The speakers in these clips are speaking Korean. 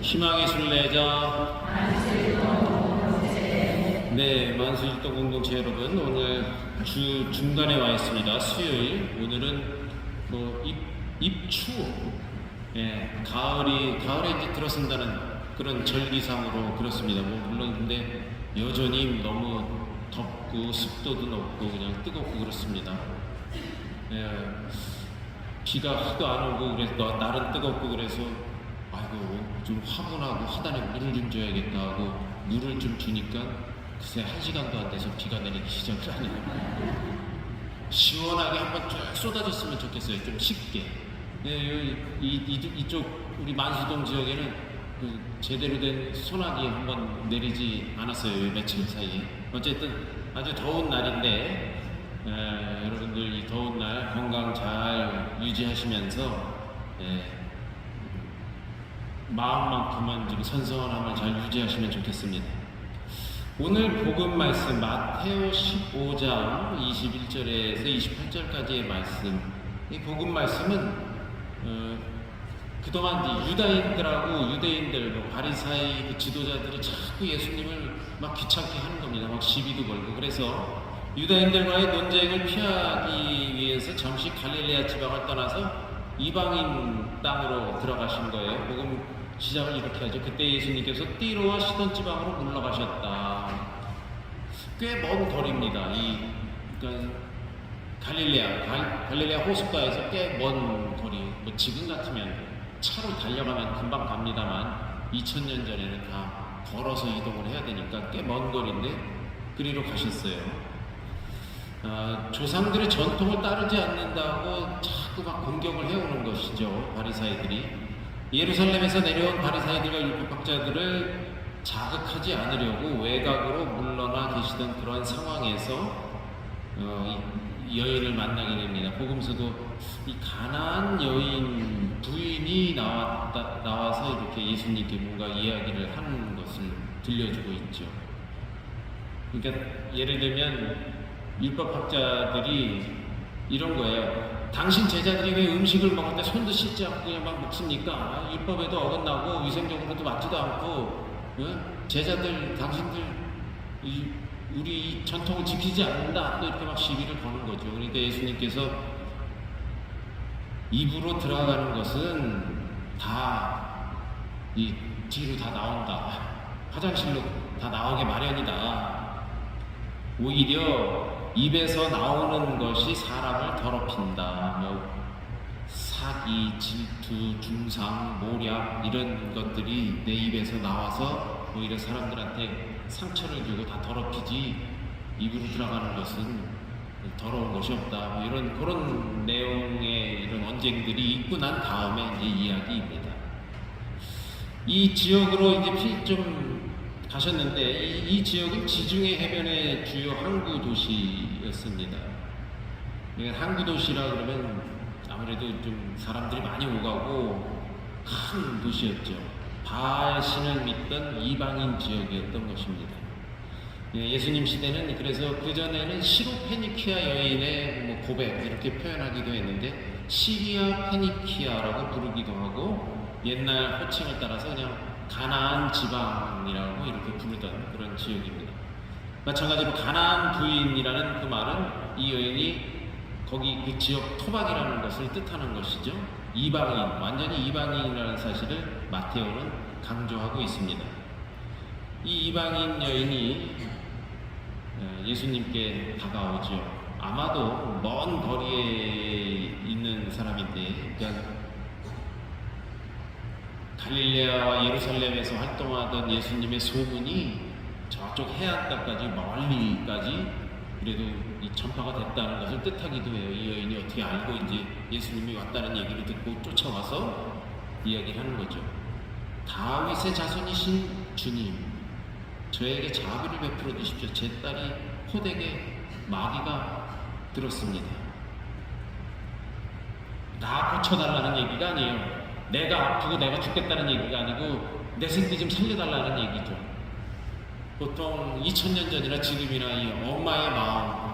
희망의 순례자. 네, 만수일동 공동체 여러분, 오늘 주 중간에 와 있습니다. 수요일. 오늘은 입추, 가을에 이제 들어선다는 그런 절기상으로 그렇습니다. 물론 근데 여전히 너무 덥고 습도도 높고 그냥 뜨겁고 그렇습니다. 비가 하도 안 오고 그래서 날은 뜨겁고 그래서 아이고 좀 화분하고 하단에 물을 좀 줘야겠다 하고 물을 좀 주니까 글쎄 1시간도 안 돼서 비가 내리기 시작을 하네요. 시원하게 한번 쭉 쏟아졌으면 좋겠어요. 좀 쉽게. 이쪽 우리 만수동 지역에는 제대로 된 소나기 한번 내리지 않았어요. 며칠 사이에. 어쨌든 아주 더운 날인데 여러분들 이 더운 날 건강 잘 유지하시면서 마음만큼은 좀 선선함을 잘 유지하시면 좋겠습니다. 오늘 복음 말씀 마태오 15장 21절에서 28절까지의 말씀. 이 복음 말씀은 그동안 유다인들하고 유대인들, 바리사이 지도자들이 자꾸 예수님을 막 귀찮게 하는 겁니다. 막 시비도 걸고. 그래서 유다인들과의 논쟁을 피하기 위해서 잠시 갈릴레아 지방을 떠나서 이방인 땅으로 들어가신 거예요. 복음 시작을 이렇게 하죠. 그때 예수님께서 띠로와 시돈 지방으로 물러가셨다. 꽤 먼 거리입니다. 그러니까 갈릴레아 호숫가에서 꽤 먼 거리. 지금 같으면 차로 달려가면 금방 갑니다만 2000년 전에는 다 걸어서 이동을 해야 되니까 꽤 먼 거리인데 그리로 가셨어요. 조상들의 전통을 따르지 않는다고 자꾸 막 공격을 해오는 것이죠. 바리사이들이. 예루살렘에서 내려온 바리사이들과 율법학자들을 자극하지 않으려고 외곽으로 물러나 계시던 그러한 상황에서 이 여인을 만나게 됩니다. 복음서도 이 가나안 여인 부인이 나와서 이렇게 예수님께 뭔가 이야기를 하는 것을 들려주고 있죠. 그러니까 예를 들면 율법학자들이 이런 거예요. 당신 제자들이 왜 음식을 먹을 때 손도 씻지 않고 그냥 막 먹습니까? 율법에도 어긋나고 위생적으로도 맞지도 않고 제자들 당신들 우리 전통을 지키지 않는다 또 이렇게 막 시비를 거는 거죠. 그러니까 예수님께서 입으로 들어가는 것은 다 이 뒤로 다 나온다. 화장실로 다 나오게 마련이다. 오히려 입에서 나오는 것이 사람을 더럽힌다. 사기, 질투, 중상, 모략 이런 것들이 내 입에서 나와서 오히려 사람들한테 상처를 주고 다 더럽히지 입으로 들어가는 것은 더러운 것이 없다. 그런 내용의 이런 언쟁들이 있고 난 다음에 이제 이야기입니다. 이 지역으로 이제 좀 가셨는데 이 지역은 지중해 해변의 주요 항구 도시였습니다. 항구 도시라 그러면 아무래도 좀 사람들이 많이 오가고 큰 도시였죠. 바알 신을 믿던 이방인 지역이었던 것입니다. 예수님 시대는 그래서 그 전에는 시로페니키아 여인의 고백 이렇게 표현하기도 했는데 시리아 페니키아라고 부르기도 하고 옛날 호칭을 따라서 그냥 가나안 지방이라고 이렇게 부르던 그런 지역입니다. 마찬가지로 가나안 부인이라는 그 말은 이 여인이 거기 그 지역 토박이라는 것을 뜻하는 것이죠. 이방인, 완전히 이방인이라는 사실을 마테오는 강조하고 있습니다. 이 이방인 여인이 예수님께 다가오죠. 아마도 먼 거리에 있는 사람인데, 그러니까 갈릴레아와 예루살렘에서 활동하던 예수님의 소문이 저쪽 해안가까지 멀리까지 그래도 이 전파가 됐다는 것을 뜻하기도 해요. 이 여인이 어떻게 알고 이제 예수님이 왔다는 얘기를 듣고 쫓아와서 이야기를 하는 거죠. 다윗의 자손이신 주님, 저에게 자비를 베풀어 주십시오. 제 딸이 호되게 마귀가 들었습니다. 나 고쳐달라는 얘기가 아니에요. 내가 아프고 내가 죽겠다는 얘기가 아니고 내 새끼 좀 살려달라는 얘기죠. 보통 2000년 전이나 지금이나 이 엄마의 마음,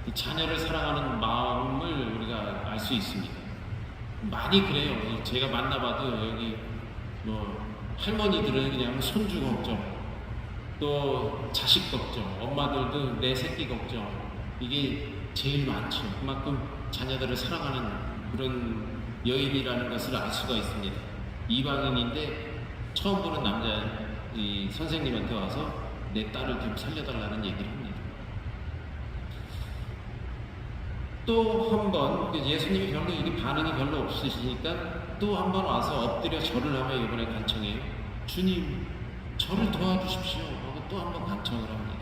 이 자녀를 사랑하는 마음을 우리가 알 수 있습니다. 많이 그래요. 제가 만나봐도 여기 할머니들은 그냥 손주 걱정, 또 자식 걱정, 엄마들도 내 새끼 걱정, 이게 제일 많죠. 그만큼 자녀들을 사랑하는 그런 여인이라는 것을 알 수가 있습니다. 이방인인데 처음 보는 남자 이 선생님한테 와서 내 딸을 좀 살려달라는 얘기를 합니다. 또 한 번 예수님이 별로 이게 반응이 별로 없으시니까 또 한 번 와서 엎드려 절을 하며 이번에 간청해요. 주님, 저를 도와주십시오 하고 또 한 번 간청을 합니다.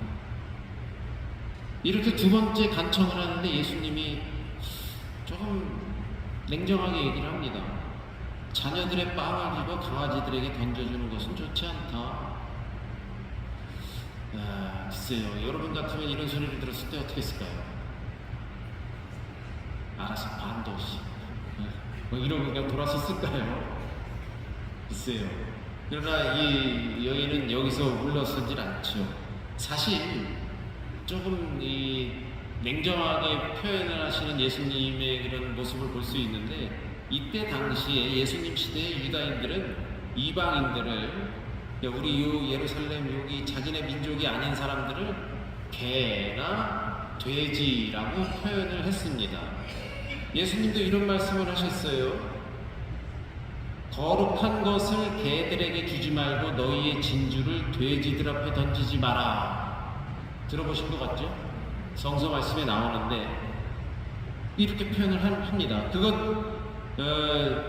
이렇게 두 번째 간청을 하는데 예수님이 조금 냉정하게 얘기를 합니다. 자녀들의 빵을 집어 강아지들에게 던져주는 것은 좋지 않다. 글쎄요, 여러분 같으면 이런 소리를 들었을 때 어떻게 했을까요? 알아서 반도 없이 뭐 이러고 그냥 돌아섰을까요? 글쎄요. 그러나 이 여인은 여기서 물러서질 않죠. 사실 조금 이 냉정하게 표현을 하시는 예수님의 그런 모습을 볼 수 있는데, 이때 당시에 예수님 시대의 유다인들은 이방인들을, 우리 요 예루살렘 여기 자기네 민족이 아닌 사람들을 개나 돼지라고 표현을 했습니다. 예수님도 이런 말씀을 하셨어요. 거룩한 것을 개들에게 주지 말고 너희의 진주를 돼지들 앞에 던지지 마라. 들어보신 것 같죠? 성서 말씀에 나오는데 이렇게 표현을 합니다.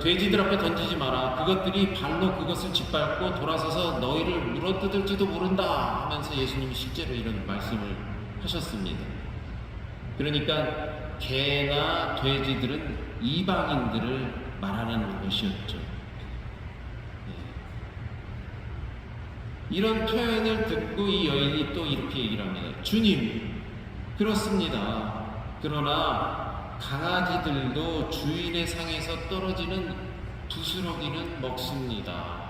돼지들 앞에 던지지 마라. 그것들이 발로 그것을 짓밟고 돌아서서 너희를 물어뜯을지도 모른다 하면서 예수님이 실제로 이런 말씀을 하셨습니다. 그러니까 개나 돼지들은 이방인들을 말하는 것이었죠. 이런 표현을 듣고 이 여인이 또 이렇게 얘기를 합니다. 주님, 그렇습니다. 그러나 강아지들도 주인의 상에서 떨어지는 부스러기는 먹습니다.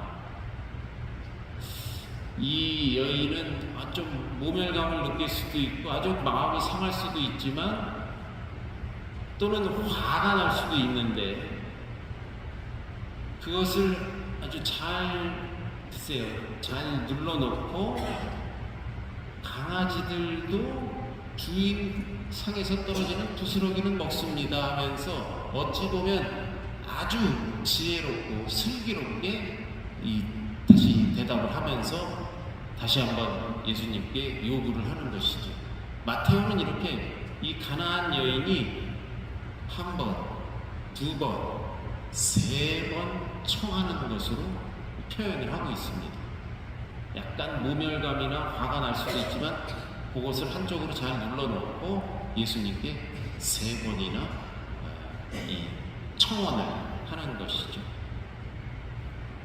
이 여인은 좀 모멸감을 느낄 수도 있고 아주 마음이 상할 수도 있지만 또는 화가 날 수도 있는데 그것을 아주 잘 눌러놓고 강아지들도 주인 상에서 떨어지는 부스러기는 먹습니다 하면서 어찌 보면 아주 지혜롭고 슬기롭게 다시 대답을 하면서 다시 한번 예수님께 요구를 하는 것이죠. 마태오는 이렇게 이 가나안 여인이 한 번, 두 번, 세 번 청하는 것으로 표현을 하고 있습니다. 약간 모멸감이나 화가 날 수도 있지만 그것을 한쪽으로 잘 눌러놓고 예수님께 세 번이나 이 청원을 하는 것이죠.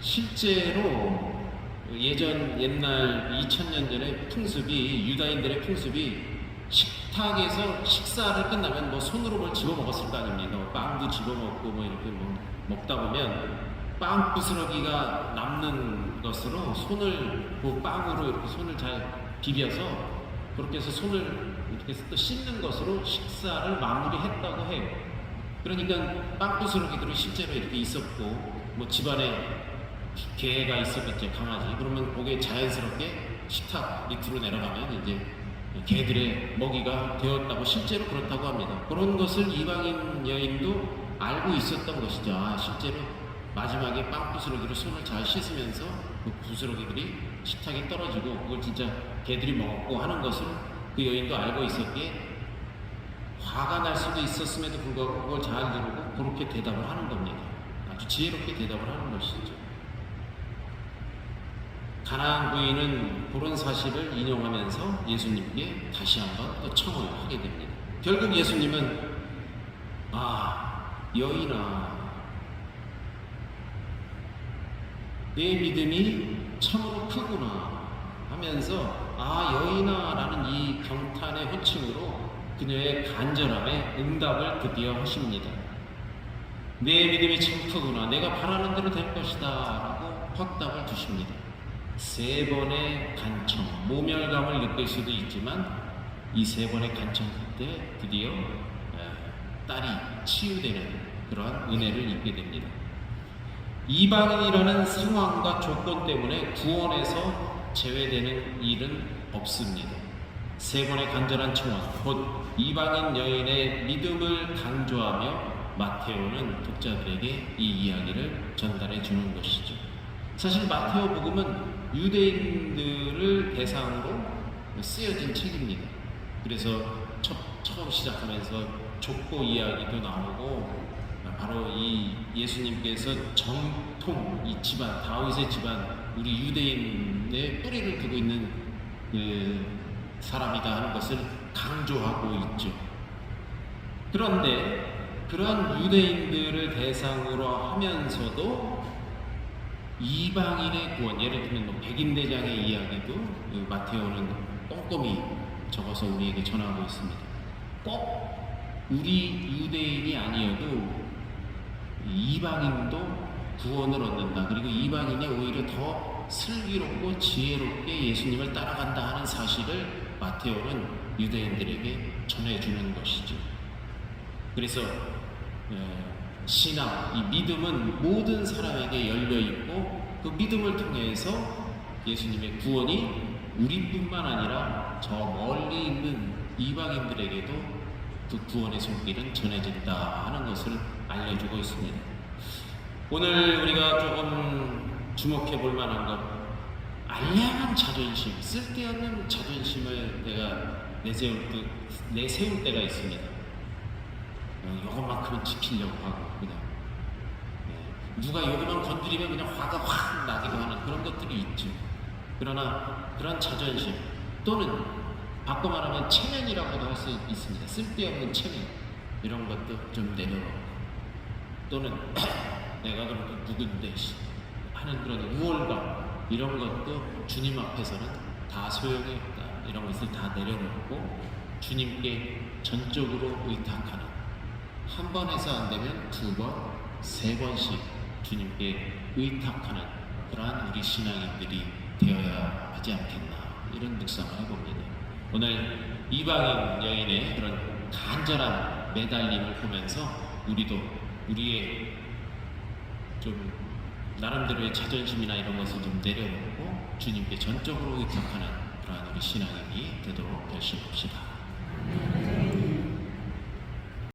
실제로 옛날 2000년 전의 풍습이, 유다인들의 풍습이 식탁에서 식사를 끝나면 뭐 손으로 뭘 집어 먹었을 거 아닙니까? 빵도 집어 먹고 뭐 이렇게 먹다 보면 빵 부스러기가 남는 것으로 그 빵으로 이렇게 손을 잘 비벼서 그렇게 해서 손을 이렇게 또 씻는 것으로 식사를 마무리했다고 해요. 그러니까 빵 부스러기들이 실제로 이렇게 있었고 뭐 집안에 개가 있었겠죠, 강아지. 그러면 그게 자연스럽게 식탁 밑으로 내려가면 이제 개들의 먹이가 되었다고, 실제로 그렇다고 합니다. 그런 것을 이방인 여인도 알고 있었던 것이죠. 실제로 마지막에 빵 부스러기로 손을 잘 씻으면서 그 부스러기들이 식탁에 떨어지고 그걸 진짜 개들이 먹었고 하는 것을 그 여인도 알고 있었기에 화가 날 수도 있었음에도 불구하고 그걸 잘 들고 그렇게 대답을 하는 겁니다. 아주 지혜롭게 대답을 하는 것이죠. 가나안 부인은 그런 사실을 인용하면서 예수님께 다시 한번 또 청을 하게 됩니다. 결국 예수님은 여인아, 내 믿음이 참으로 크구나 하면서 여인아 라는 이 경탄의 호칭으로 그녀의 간절함에 응답을 드디어 하십니다. 내 믿음이 참 크구나, 내가 바라는 대로 될 것이다 라고 확답을 주십니다. 세 번의 간청, 모멸감을 느낄 수도 있지만 이 세 번의 간청 끝에 드디어 딸이 치유되는 그러한 은혜를 입게 됩니다. 이방인이라는 상황과 조건 때문에 구원에서 제외되는 일은 없습니다. 세 번의 간절한 청원, 곧 이방인 여인의 믿음을 강조하며 마테오는 독자들에게 이 이야기를 전달해 주는 것이죠. 사실 마테오 복음은 유대인들을 대상으로 쓰여진 책입니다. 그래서 처음 시작하면서 족보 이야기도 나오고, 바로 이 예수님께서 정통 이 집안, 다윗의 집안, 우리 유대인의 뿌리를 두고 있는 그 사람이다 하는 것을 강조하고 있죠. 그런데 그러한 유대인들을 대상으로 하면서도 이방인의 구원, 예를 들면 백인 대장의 이야기도 마테오는 꼼꼼히 적어서 우리에게 전하고 있습니다. 꼭 우리 유대인이 아니어도 이방인도 구원을 얻는다. 그리고 이방인이 오히려 더 슬기롭고 지혜롭게 예수님을 따라간다 하는 사실을 마테오는 유대인들에게 전해주는 것이죠. 그래서 신앙, 이 믿음은 모든 사람에게 열려있고, 그 믿음을 통해서 예수님의 구원이 우리뿐만 아니라 저 멀리 있는 이방인들에게도 그 구원의 손길은 전해진다 하는 것을 알려주고 있습니다. 오늘 우리가 조금 주목해 볼 만한 것, 알량한 자존심, 쓸데없는 자존심을 내가 내세울 때가 있습니다. 이것만큼은 지키려고 하고, 그냥 누가 여기만 건드리면 그냥 화가 확 나기도 하는 그런 것들이 있죠. 그러나 그런 자존심, 또는 바꿔 말하면 체면이라고도 할 수 있습니다. 쓸데없는 체면, 이런 것도 좀 내려놓고, 또는 내가 그렇게 누군데 하는 그런 우월감, 이런 것도 주님 앞에서는 다 소용이 없다. 이런 것을 다 내려놓고 주님께 전적으로 의탁하는, 한 번 해서 안 되면 두 번, 세 번씩 주님께 의탁하는 그러한 우리 신앙인들이 되어야 하지 않겠나, 이런 묵상을 해봅니다. 오늘 이방인 여인의 그런 간절한 매달림을 보면서 우리도 우리의 좀 나름대로의 자존심이나 이런 것을 좀 내려놓고 주님께 전적으로 의탁하는 그러한 우리 신앙인이 되도록 열심히 합시다.